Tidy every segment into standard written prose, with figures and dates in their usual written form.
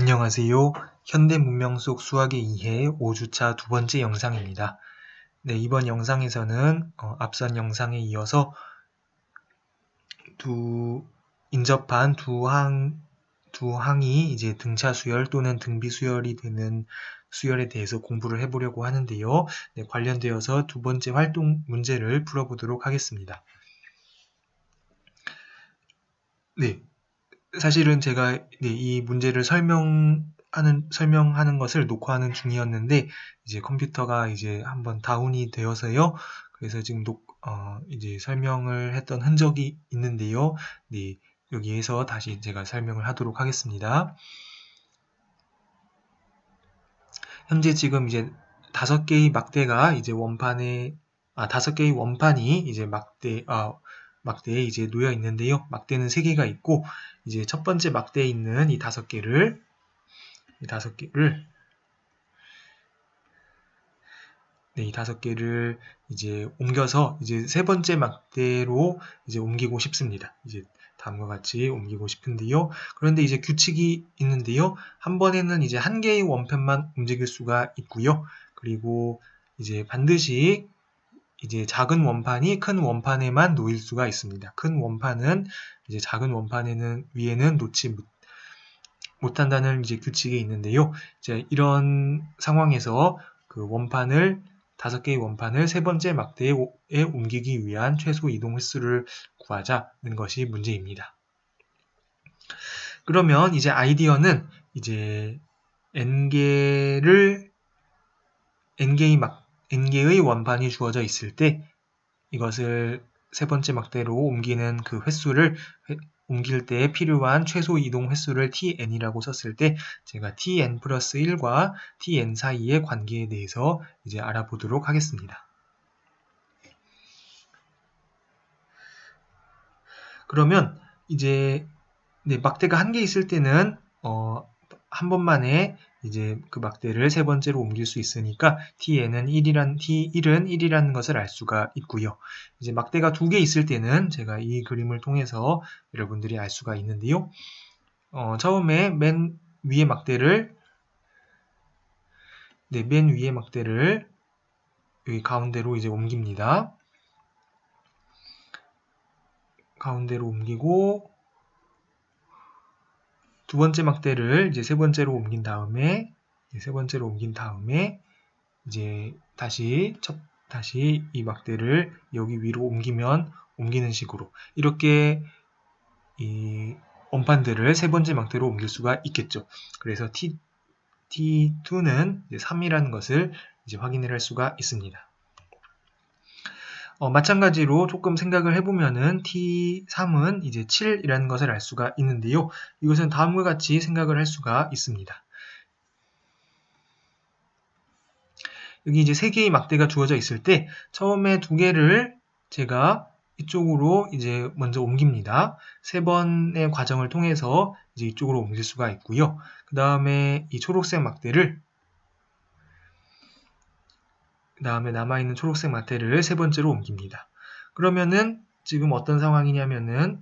안녕하세요. 현대문명 속 수학의 이해 5주차 두 번째 영상입니다. 네, 이번 영상에서는 앞선 영상에 이어서 인접한 두 항이 이제 등차 수열 또는 등비 수열이 되는 수열에 대해서 공부를 해보려고 하는데요. 네, 관련되어서 두 번째 활동 문제를 풀어보도록 하겠습니다. 네, 사실은 제가 이 문제를 설명하는 것을 녹화하는 중이었는데, 이제 컴퓨터가 이제 한번 다운이 되어서요. 그래서 지금 이제 설명을 했던 흔적이 있는데요. 네, 여기에서 다시 제가 설명을 하도록 하겠습니다. 현재 지금 이제 5개의 막대가 이제 다섯 개의 원판이 이제 막대에 이제 놓여 있는데요. 막대는 3개가 있고, 이제 첫 번째 막대에 있는 이 5개를 이 5개를 이제 옮겨서 이제 세 번째 막대로 이제 옮기고 싶습니다. 이제 다음과 같이 옮기고 싶은데요. 그런데 이제 규칙이 있는데요. 한 번에는 이제 한 개의 원판만 움직일 수가 있고요. 그리고 이제 반드시 이제 작은 원판이 큰 원판에만 놓일 수가 있습니다. 큰 원판은 이제 작은 원판에는 위에는 놓지 못한다는 이제 규칙이 있는데요. 이제 이런 상황에서 그 5개의 원판을 세 번째 막대에 옮기기 위한 최소 이동 횟수를 구하자는 것이 문제입니다. 그러면 이제 아이디어는 이제 n개의 원판이 주어져 있을 때 이것을 세 번째 막대로 옮기는 그 횟수를 옮길 때 필요한 최소 이동 횟수를 tn이라고 썼을 때 제가 tn 플러스 1과 tn 사이의 관계에 대해서 이제 알아보도록 하겠습니다. 그러면 이제 막대가 한 개 있을 때는 한 번만에 이제 그 막대를 세 번째로 옮길 수 있으니까 tn은 1이라는 것을 알 수가 있고요. 이제 막대가 2개 있을 때는 제가 이 그림을 통해서 여러분들이 알 수가 있는데요. 처음에 맨 위에 막대를 여기 가운데로 이제 옮깁니다. 가운데로 옮기고 두 번째 막대를 이제 세 번째로 옮긴 다음에 이제 다시 이 막대를 여기 위로 옮기는 식으로 이렇게 이 원판들을 세 번째 막대로 옮길 수가 있겠죠. 그래서 T2는 3이라는 것을 이제 확인을 할 수가 있습니다. 마찬가지로 조금 생각을 해보면은 T3은 이제 7이라는 것을 알 수가 있는데요. 이것은 다음과 같이 생각을 할 수가 있습니다. 여기 이제 3개의 막대가 주어져 있을 때 처음에 2개를 제가 이쪽으로 이제 먼저 옮깁니다. 3번의 과정을 통해서 이제 이쪽으로 옮길 수가 있고요. 그 다음에 이 초록색 막대를 남아있는 초록색 막대를 세 번째로 옮깁니다. 그러면은 지금 어떤 상황이냐면은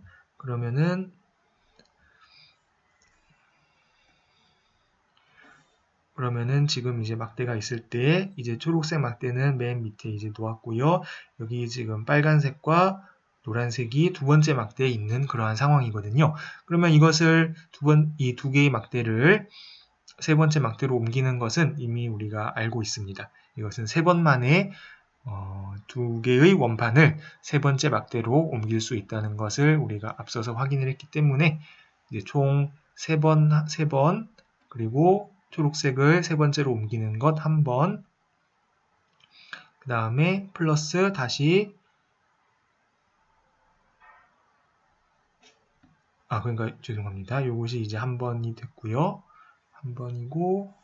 지금 이제 막대가 있을 때 이제 초록색 막대는 맨 밑에 이제 놓았고요. 여기 지금 빨간색과 노란색이 두 번째 막대에 있는 그러한 상황이거든요. 그러면 이것을 이 2개의 막대를 세 번째 막대로 옮기는 것은 이미 우리가 알고 있습니다. 이것은 3번 만에 2개의 원판을 세 번째 막대로 옮길 수 있다는 것을 우리가 앞서서 확인을 했기 때문에 이제 총 3번 그리고 초록색을 세 번째로 옮기는 것 1번 그 다음에 플러스 다시 그러니까 죄송합니다. 이것이 이제 1번이 됐고요. 1번이고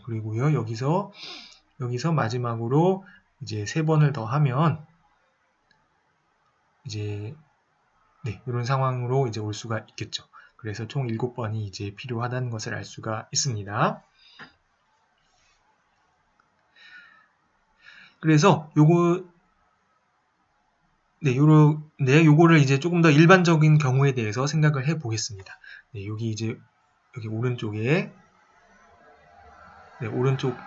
그리고요. 여기서 마지막으로 이제 3번을 더 하면 이제 이런 상황으로 이제 올 수가 있겠죠. 그래서 총 7번이 이제 필요하다는 것을 알 수가 있습니다. 그래서 요거를 이제 조금 더 일반적인 경우에 대해서 생각을 해 보겠습니다. 네, 여기 오른쪽에, 오른쪽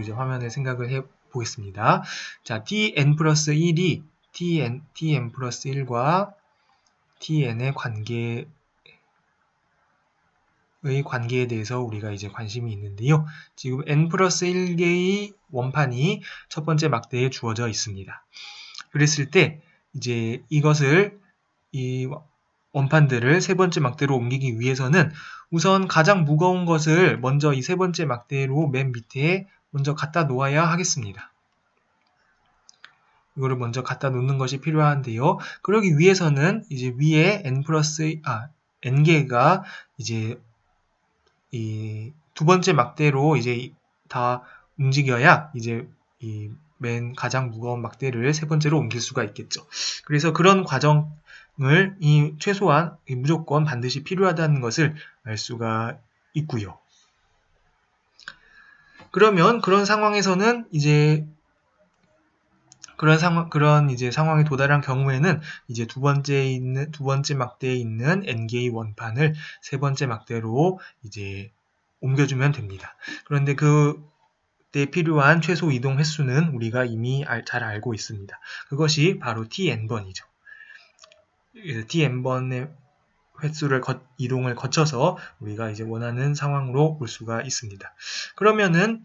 이제 화면에 생각을 해 보겠습니다. 자, tn 플러스 1이 tn 플러스 1과 tn의 관계에 대해서 우리가 이제 관심이 있는데요. 지금 n 플러스 1개의 원판이 첫 번째 막대에 주어져 있습니다. 그랬을 때 이제 이 원판들을 세 번째 막대로 옮기기 위해서는 우선 가장 무거운 것을 먼저 이 세 번째 막대로 맨 밑에 먼저 갖다 놓아야 하겠습니다. 이거를 먼저 갖다 놓는 것이 필요한데요. 그러기 위해서는 이제 위에 n개가 이제 이 두 번째 막대로 이제 다 움직여야 이제 이 맨 가장 무거운 막대를 세 번째로 옮길 수가 있겠죠. 그래서 그런 과정을 최소한 무조건 반드시 필요하다는 것을 알 수가 있고요. 그러면 그런 상황에서는 이제 그런 이제 상황에 도달한 경우에는 이제 두 번째 막대에 있는 n개의 원판을 세 번째 막대로 이제 옮겨주면 됩니다. 그런데 그때 필요한 최소 이동 횟수는 우리가 이미 잘 알고 있습니다. 그것이 바로 tn번이죠. tn번의 이동을 거쳐서 우리가 이제 원하는 상황으로 올 수가 있습니다. 그러면은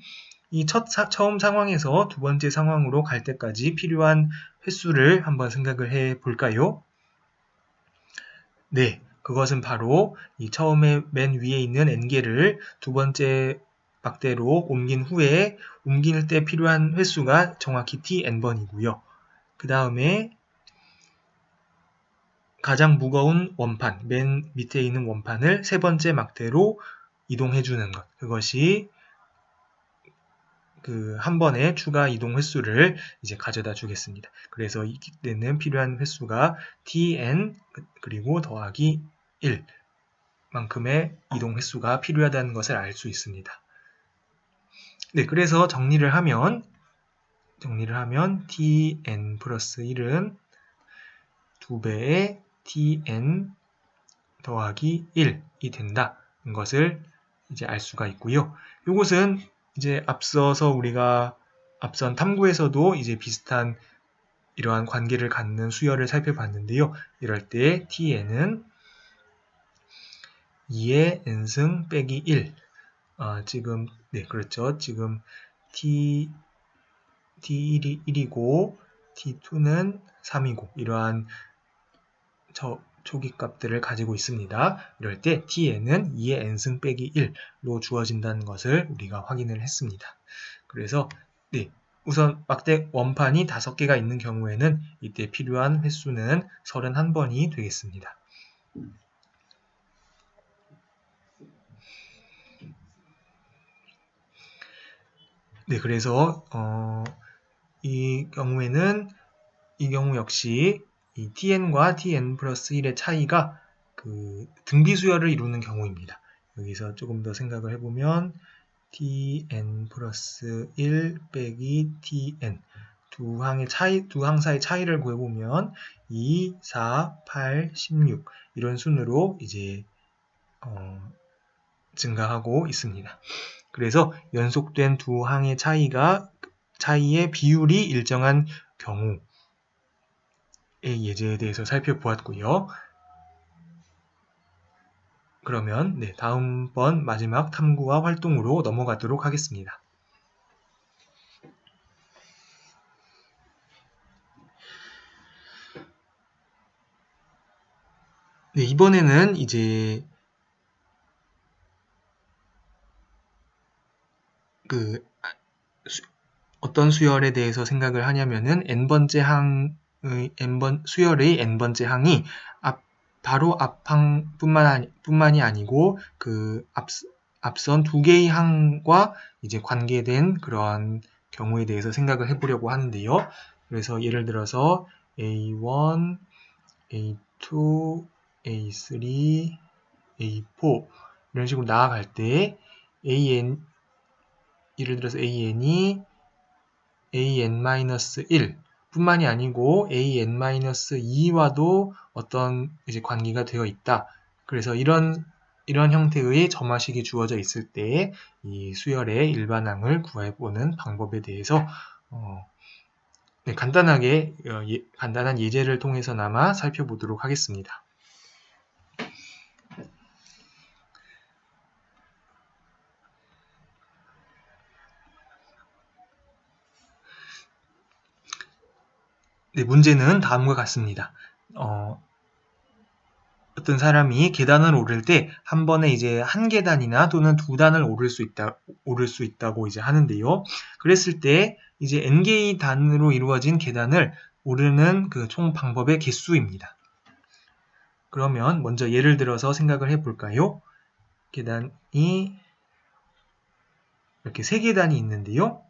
이 처음 상황에서 두 번째 상황으로 갈 때까지 필요한 횟수를 한번 생각을 해 볼까요? 네, 그것은 바로 이 처음에 맨 위에 있는 n개를 두 번째 막대로 옮긴 후에 옮길 때 필요한 횟수가 정확히 tn번이고요. 그 다음에 가장 무거운 원판, 맨 밑에 있는 원판을 세 번째 막대로 이동해 주는 것. 그것이 한 번에 추가 이동 횟수를 이제 가져다 주겠습니다. 그래서 이때는 필요한 횟수가 tn 그리고 더하기 1 만큼의 이동 횟수가 필요하다는 것을 알 수 있습니다. 네, 그래서 정리를 하면 tn 플러스 1은 2배의 tn 더하기 1이 된다는 것을 이제 알 수가 있고요. 이것은 이제 앞선 탐구에서도 이제 비슷한 이러한 관계를 갖는 수열을 살펴봤는데요. 이럴 때 tn은 2의 n승 빼기 1. 그렇죠. 지금 t1이 1이고 t2는 3이고 이러한 초기 값들을 가지고 있습니다. 이럴 때 tn은 2의 n승 빼기 1로 주어진다는 것을 우리가 확인을 했습니다. 그래서 우선 막대 원판이 5개가 있는 경우에는 이때 필요한 횟수는 31번이 되겠습니다. 네, 그래서 이 경우 역시 이 tn과 tn 플러스 1의 차이가 등비수열을 이루는 경우입니다. 여기서 조금 더 생각을 해보면 tn 플러스 1 빼기 tn 두 항사의 차이를 구해보면 2, 4, 8, 16 이런 순으로 이제 증가하고 있습니다. 그래서 연속된 두 항의 차이의 비율이 일정한 경우의 예제에 대해서 살펴보았고요. 그러면 다음번 마지막 탐구와 활동으로 넘어가도록 하겠습니다. 이번에는 이제 어떤 수열에 대해서 생각을 하냐면은 n번째 수열의 n번째 항이 바로 앞항뿐만이 아니고 앞선 두 개의 항과 이제 관계된 그러한 경우에 대해서 생각을 해보려고 하는데요. 그래서 예를 들어서 A1, A2, A3, A4 이런 식으로 나아갈 때 예를 들어서 AN이 AN-1 뿐만이 아니고 an-2와도 어떤 이제 관계가 되어 있다. 그래서 이런 형태의 점화식이 주어져 있을 때 이 수열의 일반항을 구해보는 방법에 대해서 네, 간단한 예제를 통해서나마 살펴보도록 하겠습니다. 네, 문제는 다음과 같습니다. 어떤 사람이 계단을 오를 때 한 번에 이제 한 계단이나 또는 두 단을 오를 수 있다고 이제 하는데요. 그랬을 때 이제 n개의 단으로 이루어진 계단을 오르는 그 총 방법의 개수입니다. 그러면 먼저 예를 들어서 생각을 해볼까요? 계단이 이렇게 세 계단이 있는데요.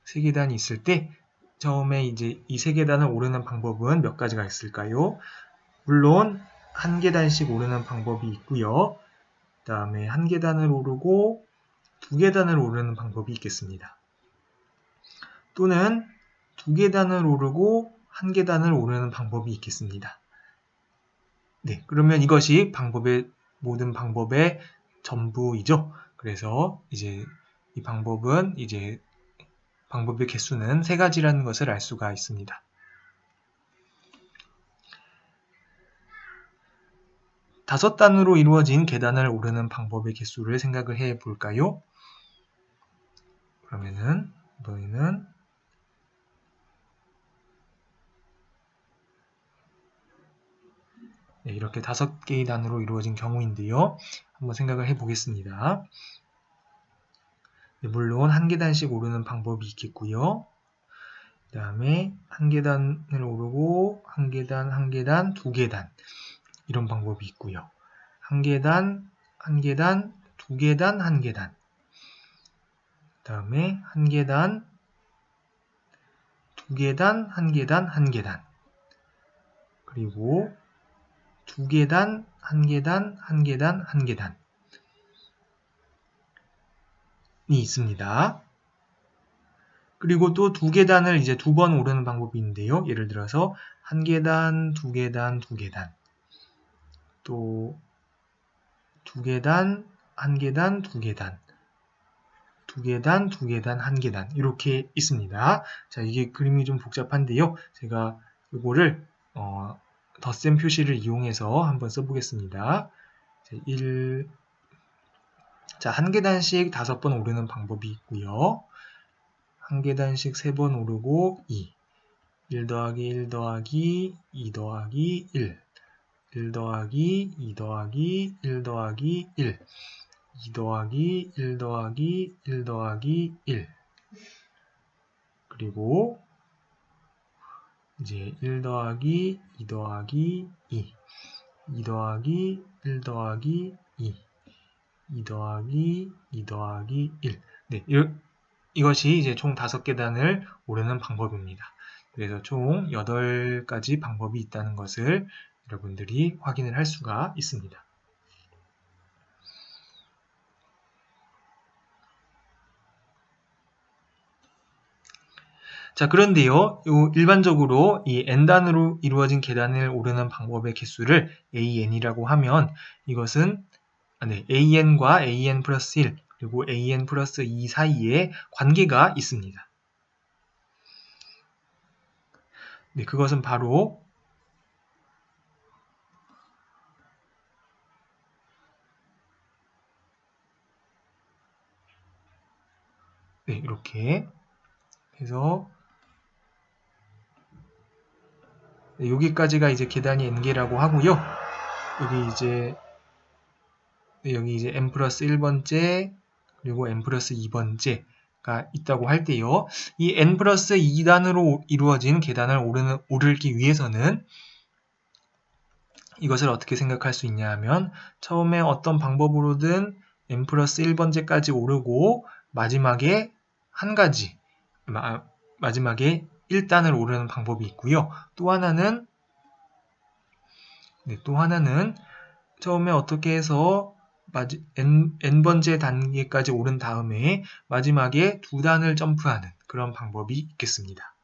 세 계단이 있을 때 처음에 이제 이 세 계단을 오르는 방법은 몇 가지가 있을까요? 물론 한 계단씩 오르는 방법이 있고요. 그 다음에 한 계단을 오르고 두 계단을 오르는 방법이 있겠습니다. 또는 두 계단을 오르고 한 계단을 오르는 방법이 있겠습니다. 네, 그러면 이것이 모든 방법의 전부이죠. 그래서 이제 이 방법의 개수는 세 가지라는 것을 알 수가 있습니다. 다섯 단으로 이루어진 계단을 오르는 방법의 개수를 생각을 해 볼까요? 그러면은 이번에는 네, 이렇게 5개의 단으로 이루어진 경우인데요. 한번 생각을 해 보겠습니다. 네, 물론 한 계단씩 오르는 방법이 있겠고요. 그 다음에 한 계단을 오르고 한 계단, 두 계단 이런 방법이 있고요. 한 계단, 두 계단, 한 계단. 그 다음에 한 계단, 두 계단, 한 계단, 한 계단. 그리고 두 계단, 한 계단, 한 계단, 한 계단이 있습니다. 그리고 또 두 계단을 이제 두 번 오르는 방법이 있는데요. 예를 들어서 한 계단, 두 계단, 두 계단. 또 두 계단, 한 계단, 두 계단. 두 계단, 두 계단, 한 계단. 이렇게 있습니다. 자, 이게 그림이 좀 복잡한데요. 제가 이거를 덧셈 표시를 이용해서 한번 써보겠습니다. 자, 한 계단씩 5번 오르는 방법이 있고요. 한 계단씩 3번 오르고 2. 1 더하기 1 더하기 2 더하기 1. 1 더하기 2 더하기 1 더하기 1. 2 더하기 1 더하기 1 더하기 1. 그리고 이제 1 더하기 2 더하기 2. 2 더하기 1 더하기 2. 2 더하기 2 더하기 1. 네, 이것이 이제 총 5계단을 오르는 방법입니다. 그래서 총 8가지 방법이 있다는 것을 여러분들이 확인을 할 수가 있습니다. 자, 그런데요, 일반적으로 이 n단으로 이루어진 계단을 오르는 방법의 개수를 an이라고 하면 이것은 an과 an 플러스 1 그리고 an 플러스 2 사이에 관계가 있습니다. 네, 그것은 바로 네, 이렇게 해서 네, 여기까지가 이제 계단이 n개라고 하고요. 여기 이제 n 플러스 1번째 그리고 n 플러스 2번째가 있다고 할 때요. 이 n 플러스 2단으로 이루어진 계단을 오르기 위해서는 이것을 어떻게 생각할 수 있냐 하면 처음에 어떤 방법으로든 n 플러스 1번째까지 오르고 마지막에 마지막에 1단을 오르는 방법이 있고요. 또 하나는 처음에 어떻게 해서 n번째 단계까지 오른 다음에 마지막에 2단을 점프하는 그런 방법이 있겠습니다.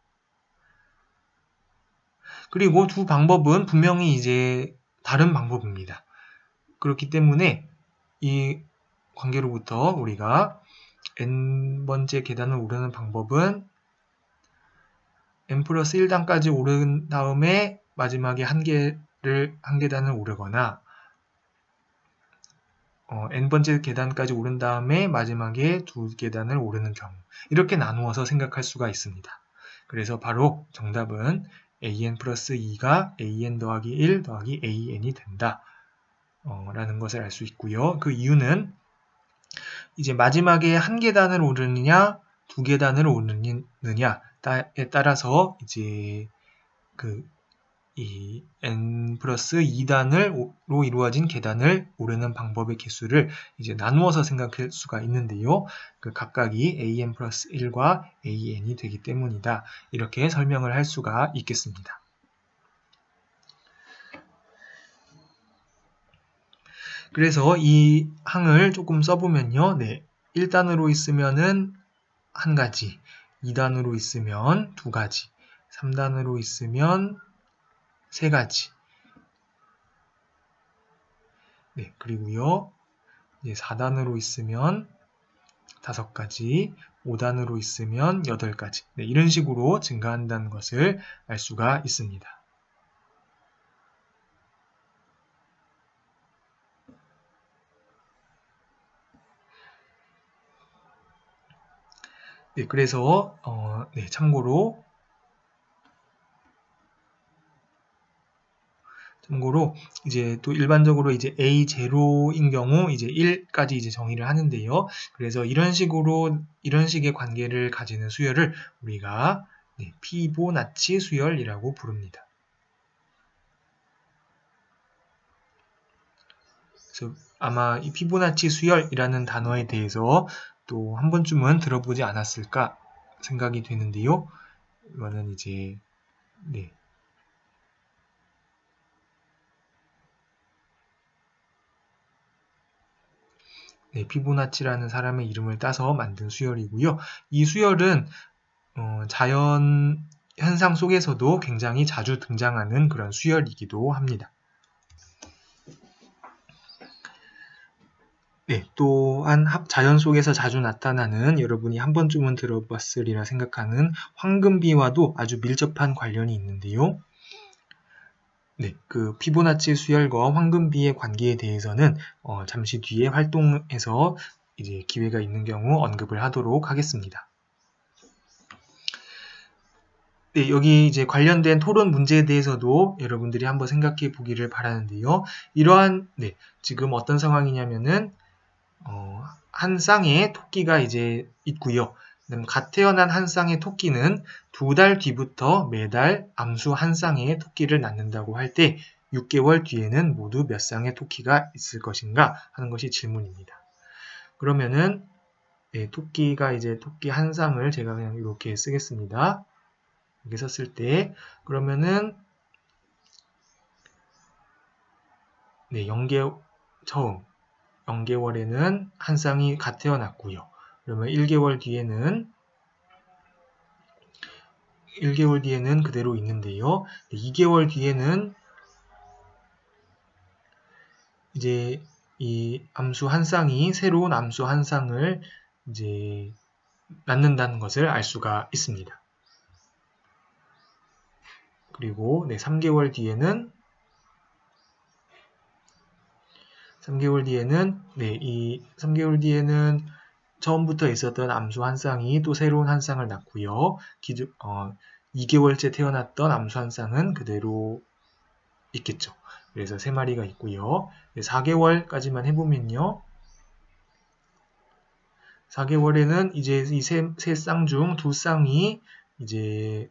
그리고 두 방법은 분명히 이제 다른 방법입니다. 그렇기 때문에 이 관계로부터 우리가 n번째 계단을 오르는 방법은 n 플러스 1단까지 오른 다음에 마지막에 한 계단을 오르거나 n번째 계단까지 오른 다음에 마지막에 두 계단을 오르는 경우 이렇게 나누어서 생각할 수가 있습니다. 그래서 바로 정답은 an 플러스 2가 an 더하기 1 더하기 an이 된다 라는 것을 알 수 있고요. 그 이유는 이제 마지막에 한 계단을 오르느냐 두 계단을 오르느냐에 따라서 이제 이 n 플러스 2단으로 이루어진 계단을 오르는 방법의 개수를 이제 나누어서 생각할 수가 있는데요. 그 각각이 an 플러스 1과 an이 되기 때문이다. 이렇게 설명을 할 수가 있겠습니다. 그래서 이 항을 조금 써보면요. 네, 1단으로 있으면은 한 가지, 2단으로 있으면 두 가지, 3단으로 있으면 세 가지. 네, 그리고요. 이제 4단으로 있으면 5가지, 5단으로 있으면 8가지. 네, 이런 식으로 증가한다는 것을 알 수가 있습니다. 네, 그래서 네, 참고로 이제 또 일반적으로 이제 A0인 경우 이제 1까지 이제 정의를 하는데요. 그래서 이런 식의 관계를 가지는 수열을 우리가 네, 피보나치 수열이라고 부릅니다. 그래서 아마 이 피보나치 수열이라는 단어에 대해서 또 한 번쯤은 들어보지 않았을까 생각이 되는데요. 이거는 이제 네. 네, 피보나치라는 사람의 이름을 따서 만든 수열이고요. 이 수열은 자연 현상 속에서도 굉장히 자주 등장하는 그런 수열이기도 합니다. 네, 또한 자연 속에서 자주 나타나는 여러분이 한 번쯤은 들어봤으리라 생각하는 황금비와도 아주 밀접한 관련이 있는데요. 네, 그 피보나치 수열과 황금비의 관계에 대해서는 잠시 뒤에 활동에서 이제 기회가 있는 경우 언급을 하도록 하겠습니다. 네, 여기 이제 관련된 토론 문제에 대해서도 여러분들이 한번 생각해 보기를 바라는데요. 네, 지금 어떤 상황이냐면은 한 쌍의 토끼가 이제 있고요. 갓 태어난 한 쌍의 토끼는 2달 뒤부터 매달 암수 한 쌍의 토끼를 낳는다고 할 때 6개월 뒤에는 모두 몇 쌍의 토끼가 있을 것인가 하는 것이 질문입니다. 그러면은 네, 토끼 한 쌍을 제가 그냥 이렇게 쓰겠습니다. 이렇게 썼을 때 그러면은 네, 처음 0개월에는 한 쌍이 갓 태어났고요. 그러면 1개월 뒤에는 그대로 있는데요. 2개월 뒤에는 이제 이 암수 한 쌍이 새로운 암수 한 쌍을 이제 낳는다는 것을 알 수가 있습니다. 그리고 네, 3개월 뒤에는 네, 이 3개월 뒤에는 처음부터 있었던 암수 한 쌍이 또 새로운 한 쌍을 낳고요. 2개월째 태어났던 암수 한 쌍은 그대로 있겠죠. 그래서 3마리가 있고요. 4개월까지만 해보면요. 4개월에는 이제 이 세 쌍 중 2쌍이 이제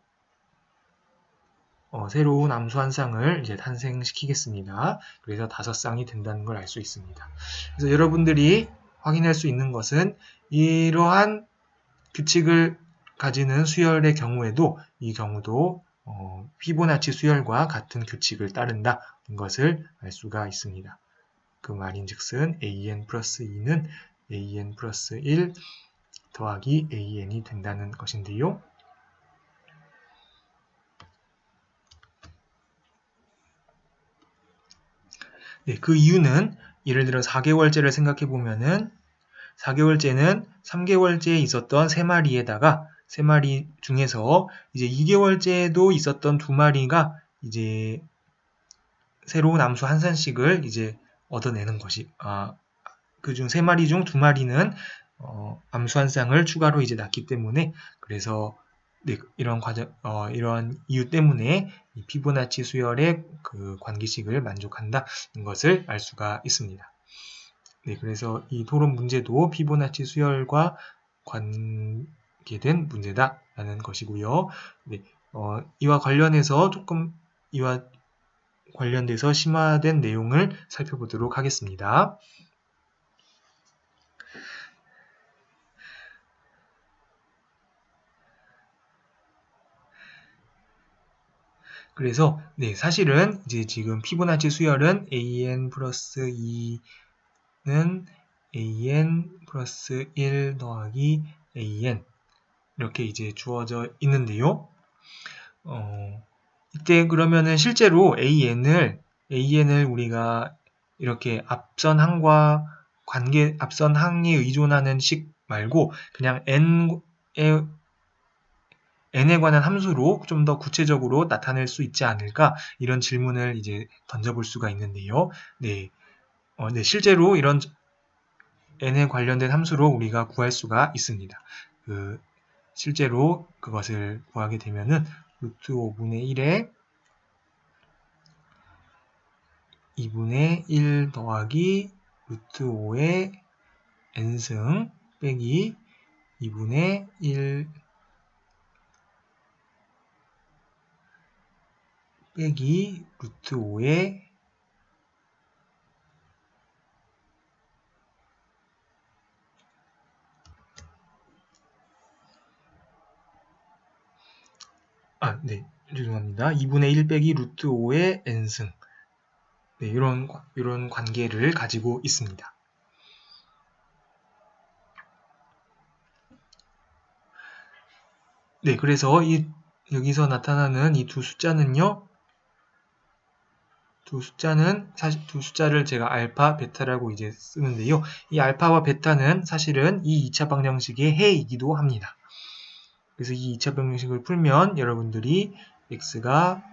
새로운 암수 한 쌍을 이제 탄생시키겠습니다. 그래서 5쌍이 된다는 걸 알 수 있습니다. 그래서 여러분들이 확인할 수 있는 것은 이러한 규칙을 가지는 수열의 경우에도 이 경우도 피보나치 수열과 같은 규칙을 따른다는 것을 알 수가 있습니다. 그 말인즉슨 an 플러스 2는 an 플러스 1 더하기 an이 된다는 것인데요. 네, 그 이유는 예를 들어 4개월째를 생각해 보면은 4개월째는 3개월째에 있었던 3마리에다가 3마리 중에서 이제 2개월째에도 있었던 2마리가 이제 새로운 암수 한 산씩을 이제 얻어내는 것이 그중 3마리 중 2마리는 암수 한 쌍을 추가로 이제 낳기 때문에 그래서 네, 이런 이런 이유 때문에 이 피보나치 수열의 그 관계식을 만족한다는 것을 알 수가 있습니다. 네, 그래서 이 토론 문제도 피보나치 수열과 관계된 문제다라는 것이고요. 네, 이와 관련해서 이와 관련돼서 심화된 내용을 살펴보도록 하겠습니다. 그래서 네, 사실은 이제 지금 피보나치 수열은 an 플러스 2는 an 플러스 1 더하기 an 이렇게 이제 주어져 있는데요. 이때 그러면은 실제로 an을 우리가 이렇게 앞선 항에 의존하는 식 말고 그냥 n에 관한 함수로 좀 더 구체적으로 나타낼 수 있지 않을까 이런 질문을 이제 던져볼 수가 있는데요. 네, 네, 실제로 이런 n에 관련된 함수로 우리가 구할 수가 있습니다. 실제로 그것을 구하게 되면은 루트 5분의 1에 2분의 1 더하기 루트 5의 n승 빼기 2분의 1 빼기 루트 5의 네, 죄송합니다. 2분의 1 빼기 루트 5의 n승 네, 이런 관계를 가지고 있습니다. 네, 그래서 여기서 나타나는 이 두 숫자는요. 사실 두 숫자를 제가 알파, 베타라고 이제 쓰는데요. 이 알파와 베타는 사실은 이 2차 방정식의 해이기도 합니다. 그래서 이 2차 방정식을 풀면 여러분들이 x가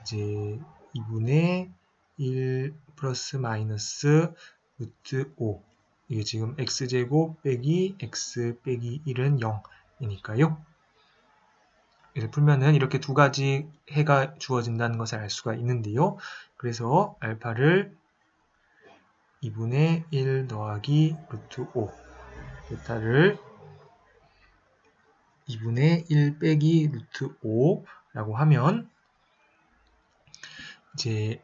이제 2분의 1 플러스 마이너스 루트 5 이게 지금 x제곱 빼기 x 빼기 1은 0이니까요. 이를 풀면은 이렇게 두 가지 해가 주어진다는 것을 알 수가 있는데요. 그래서 알파를 2분의 1 더하기 루트 5 베타를 2분의 1 빼기 루트 5라고 하면 이제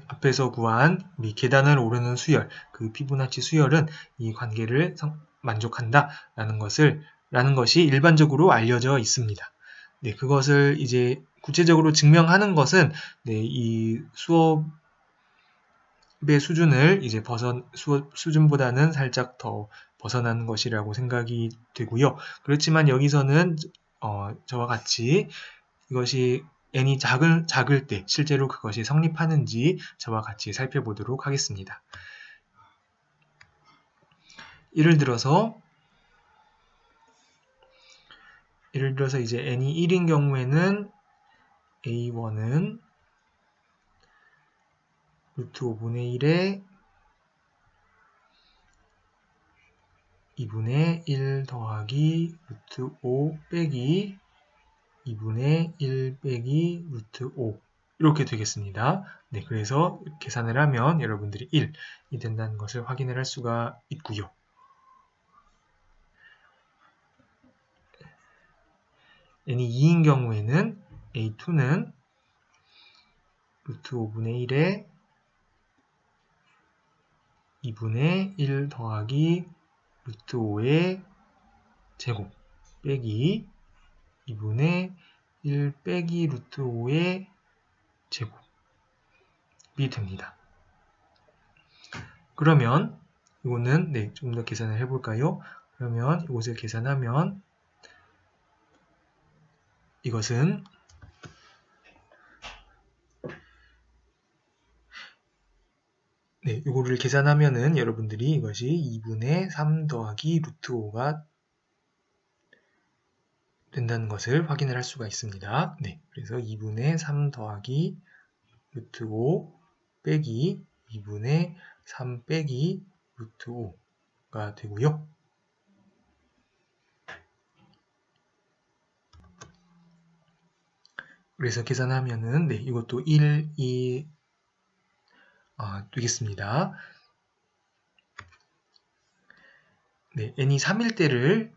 앞에서 구한 우리 계단을 오르는 수열, 그 피보나치 수열은 이 관계를 만족한다라는 것이 일반적으로 알려져 있습니다. 네, 그것을 이제 구체적으로 증명하는 것은 이 수업의 수준을 이제 수업 수준보다는 살짝 더 벗어난 것이라고 생각이 되고요. 그렇지만 여기서는 저와 같이 이것이 n이 작을 때 실제로 그것이 성립하는지 저와 같이 살펴보도록 하겠습니다. 예를 들어서 이제 n이 1인 경우에는 a1은 루트 5분의 1에 2분의 1 더하기 루트 5 빼기 2분의 1 빼기 루트 5 이렇게 되겠습니다. 네, 그래서 계산을 하면 여러분들이 1이 된다는 것을 확인을 할 수가 있고요. n이 2인 경우에는 a2는 루트 5분의 1에 2분의 1 더하기 루트 5의 제곱 빼기 2분의 1 빼기 루트 5의 제곱이 됩니다. 그러면 이거는 좀 더 계산을 해볼까요? 그러면 이것을 계산하면 이것은 네, 이거를 계산하면은 여러분들이 이것이 2분의 3 더하기 루트 5가 된다는 것을 확인을 할 수가 있습니다. 네, 그래서 2분의 3 더하기 루트 5 빼기 2분의 3 빼기 루트 5가 되고요. 그래서 계산하면은 네, 이것도 1, 2 되겠습니다. 네, n이 3일 때를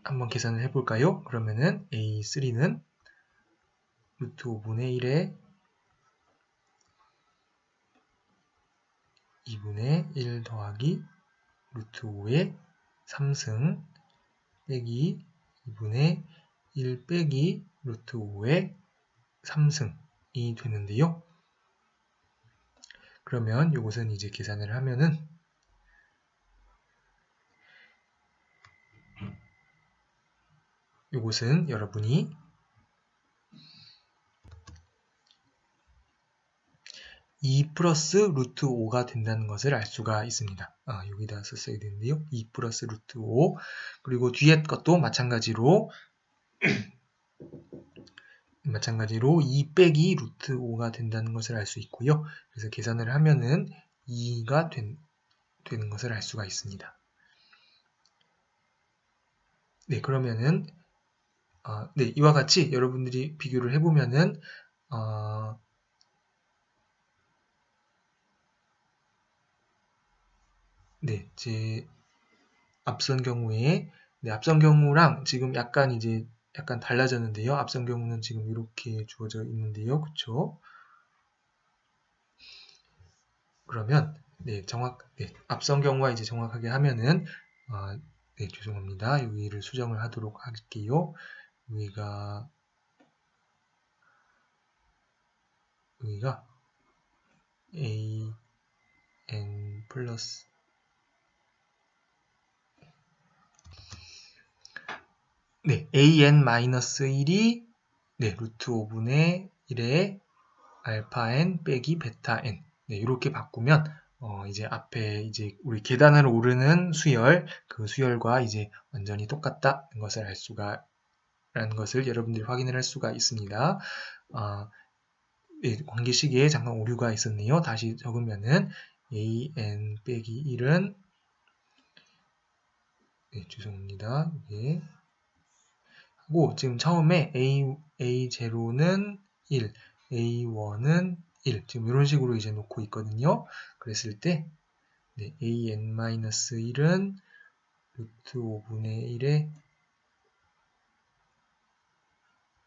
한번 계산을 해볼까요? 그러면은 a3는 루트 5분의 1에 2분의 1 더하기 루트 5의 3승 빼기 2분의 1 빼기 루트 5의 3승이 되는데요. 그러면 이것은 이제 계산을 하면은 이것은 여러분이 2 플러스 루트 5가 된다는 것을 알 수가 있습니다. 여기다 썼어야 되는데요. 2 플러스 루트 5 그리고 뒤에 것도 마찬가지로 2 빼기 루트 5가 된다는 것을 알 수 있고요. 그래서 계산을 하면은 2가 되는 것을 알 수가 있습니다. 네, 그러면은 네, 이와 같이 여러분들이 비교를 해보면은 네, 제 앞선 경우에 앞선 경우랑 지금 약간 달라졌는데요. 앞선 경우는 지금 이렇게 주어져 있는데요. 그쵸? 그러면 앞선 경우와 이제 정확하게 하면은 네, 죄송합니다. 여기를 수정을 하도록 할게요. 여기가 a n 플러스 네, an-1이 루트 5분의 1에 알파 n 빼기 베타 n 이렇게 바꾸면 이제 앞에 이제 우리 계단을 오르는 수열 그 수열과 이제 완전히 똑같다는 것을 알 수가 라는 것을 여러분들이 확인을 할 수가 있습니다. 관계식에 잠깐 오류가 있었네요. 다시 적으면은 an 빼기 1은 죄송합니다. 하고 지금 처음에 a0는 1, a1은 1 지금 이런 식으로 이제 놓고 있거든요. 그랬을 때 an-1은 루트 5분의 1에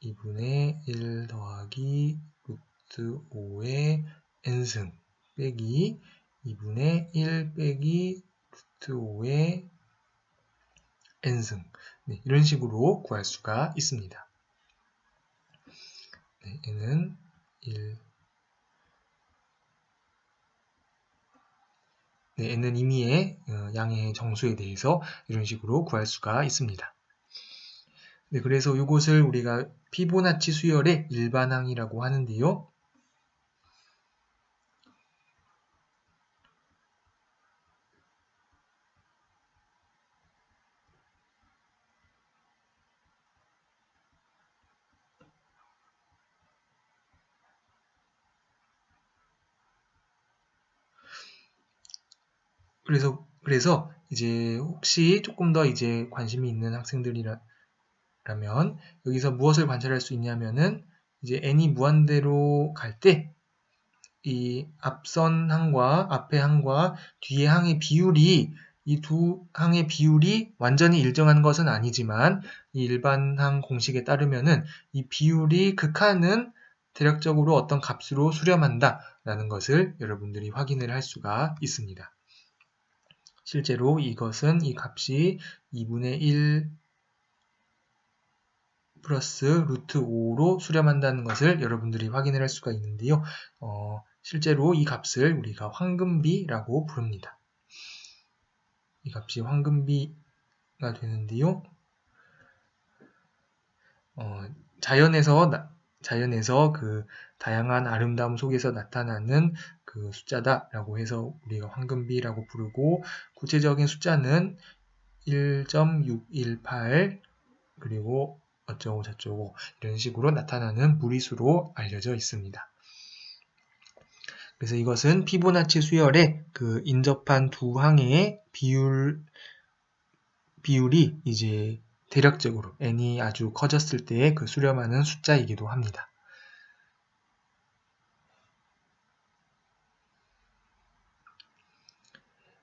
2분의 1 더하기 루트 5의 n승 빼기 2분의 1 빼기 루트 5의 n승 이런 식으로 구할 수가 있습니다. n은 1 n은 임의의 양의 정수에 대해서 이런 식으로 구할 수가 있습니다. 그래서 이것을 우리가 피보나치 수열의 일반항이라고 하는데요. 그래서 이제 혹시 조금 더 이제 관심이 있는 학생들이라면 여기서 무엇을 관찰할 수 있냐면은 이제 n이 무한대로 갈 때 이 앞선 항과 앞의 항과 뒤의 항의 비율이 이 두 항의 비율이 완전히 일정한 것은 아니지만 이 일반항 공식에 따르면은 이 비율이 극한은 대략적으로 어떤 값으로 수렴한다 라는 것을 여러분들이 확인을 할 수가 있습니다. 실제로 이것은 이 값이 2분의 1 플러스 루트 5로 수렴한다는 것을 여러분들이 확인을 할 수가 있는데요. 실제로 이 값을 우리가 황금비라고 부릅니다. 이 값이 황금비가 되는데요. 자연에서 자연에서 그 다양한 아름다움 속에서 나타나는 그 숫자다라고 해서 우리가 황금비라고 부르고, 구체적인 숫자는 1.618 그리고 어쩌고 저쩌고 이런 식으로 나타나는 무리수로 알려져 있습니다. 그래서 이것은 피보나치 수열의 그 인접한 두 항의 비율이 이제 대략적으로 n이 아주 커졌을 때에 그 수렴하는 숫자이기도 합니다.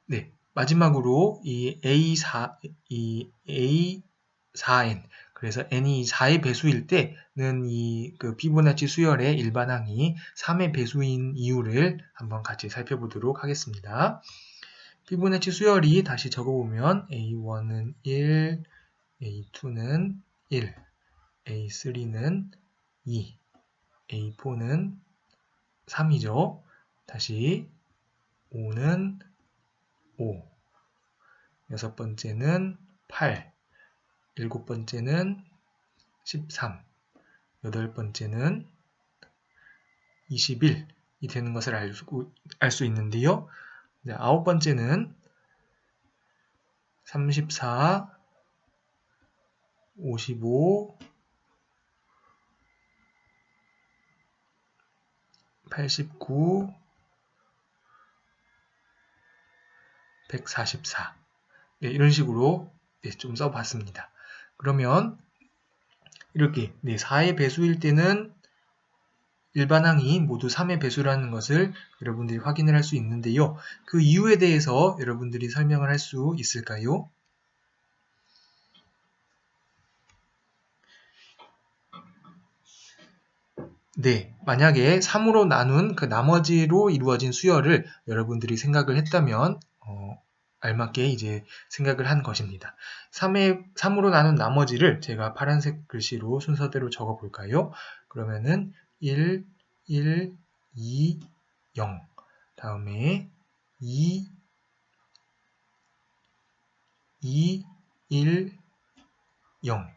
네, 마지막으로 이 A4N, 그래서 n이 4의 배수일 때는 이 그 피보나치 수열의 일반항이 3의 배수인 이유를 한번 같이 살펴보도록 하겠습니다. 피보나치 수열이 다시 적어보면 A1은 1, A2는 1, A3는 2, A4는 3이죠. 다시 5는 5, 여섯 번째는 8, 일곱 번째는 13, 여덟 번째는 21이 되는 것을 알 수 있는데요. 아홉 번째는 34, 55, 89, 144. 네, 이런 식으로 좀 써봤습니다. 그러면 이렇게 4의 배수일 때는 일반항이 모두 3의 배수라는 것을 여러분들이 확인을 할 수 있는데요. 그 이유에 대해서 여러분들이 설명을 할 수 있을까요? 네, 만약에 3으로 나눈 그 나머지로 이루어진 수열을 여러분들이 생각을 했다면 알맞게 이제 생각을 한 것입니다. 3으로 나눈 나머지를 제가 파란색 글씨로 순서대로 적어 볼까요? 그러면은 1, 1, 2, 0. 다음에 2, 2, 1, 0.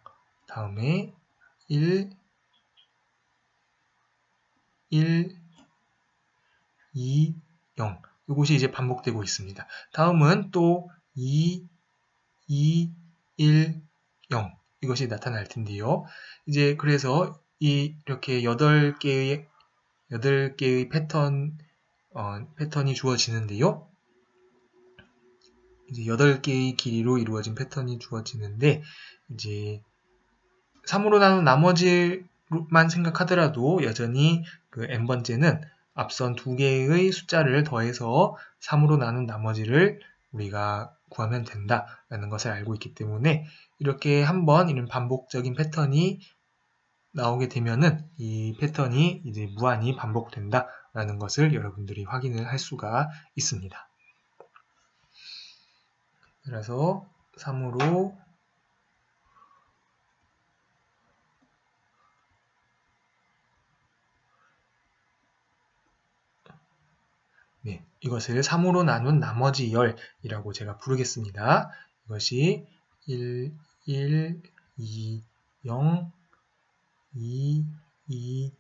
다음에 1, 1, 2, 0. 이것이 이제 반복되고 있습니다. 다음은 또 2, 2, 1, 0. 이것이 나타날 텐데요. 이제 그래서 이렇게 8개의 패턴이 주어지는데요. 이제 8개의 길이로 이루어진 패턴이 주어지는데, 이제 3으로 나눈 나머지만 생각하더라도 여전히 그 n번째는 앞선 2개의 숫자를 더해서 3으로 나눈 나머지를 우리가 구하면 된다라는 것을 알고 있기 때문에, 이렇게 한번 이런 반복적인 패턴이 나오게 되면은 이 패턴이 이제 무한히 반복된다라는 것을 여러분들이 확인을 할 수가 있습니다. 그래서 3으로 이것을 3으로 나눈 나머지 열이라고 제가 부르겠습니다. 이것이 1, 1, 2, 0, 2, 2,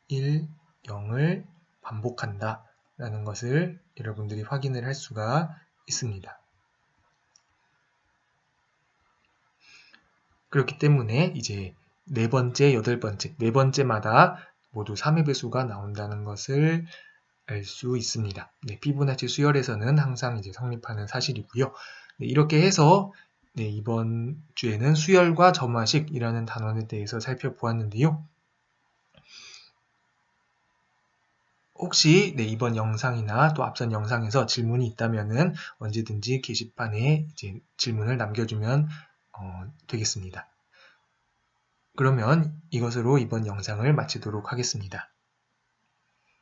1, 0을 반복한다 라는 것을 여러분들이 확인을 할 수가 있습니다. 그렇기 때문에 이제 네 번째, 여덟 번째, 네 번째마다 모두 3의 배수가 나온다는 것을 알 수 있습니다. 피보나치 수열에서는 항상 이제 성립하는 사실이고요. 이렇게 해서 이번 주에는 수열과 점화식이라는 단원에 대해서 살펴보았는데요. 혹시 이번 영상이나 또 앞선 영상에서 질문이 있다면은 언제든지 게시판에 이제 질문을 남겨주면 되겠습니다. 그러면 이것으로 이번 영상을 마치도록 하겠습니다.